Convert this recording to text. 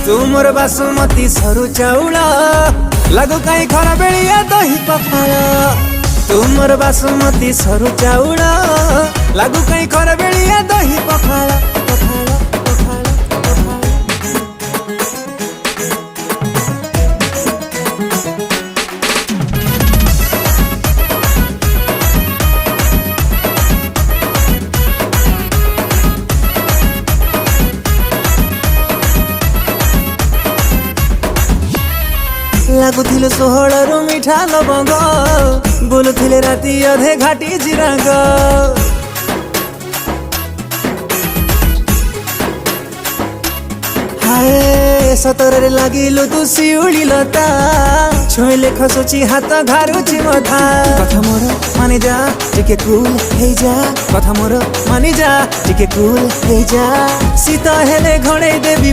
तुमर बासुमती सरू चाउल लागू कहीं खरा बेलिया दही पखाल तुमर बासुमती सरू चाउल लागू कहीं खरा बेलिया दही पखाल पखाल पखाल पखाल। लागुथिले सोहळरू मिठा लवंग बोलुथिले राति अधे घाटी जिरांग हाय सतरे लागिलु तू शिउली लता छोइले खसुची हात घारुची मथा कथा मोर मानि जा टिके कूल हे जा कथा मोर मानि जा टिके कूल हे जा सीता हेले घणे देवी